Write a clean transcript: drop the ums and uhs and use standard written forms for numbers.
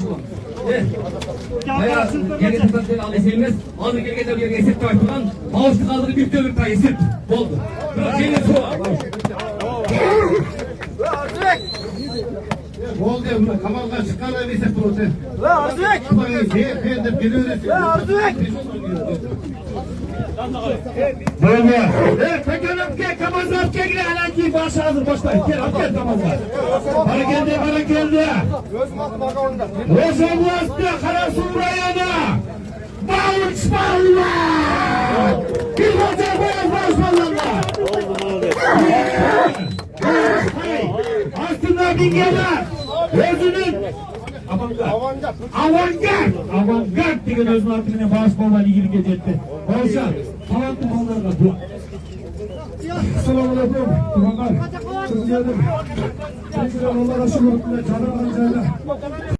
şu. Bayağı gene tıklatları alışılmaz. Aldı gene bir esir tartılan. Bağışlı kaldırı bir dövür tay esir. Oldu. Bırak gene su. Oldu ya, kamalga çıkarlar ise protein. La Arzubek! La Arzubek! Böyle. Tekin öpke, kamaz öpke gire alanki başı hazır başla. Gel öpke kamazlar. Para geldi. Rosa buastı, Karasun rayonu. Bağlıç bağlı. Bir hoca boyaz başbakanlar. Aslında bir gelir. Özünün avantgard деген өзінің артымен бас болған игілік етеді. Болса, талантты балаларға дуа. Ассалаумағалейкум, туғандар. Сіздердің, аллаға шүкір, жадырған жайлы.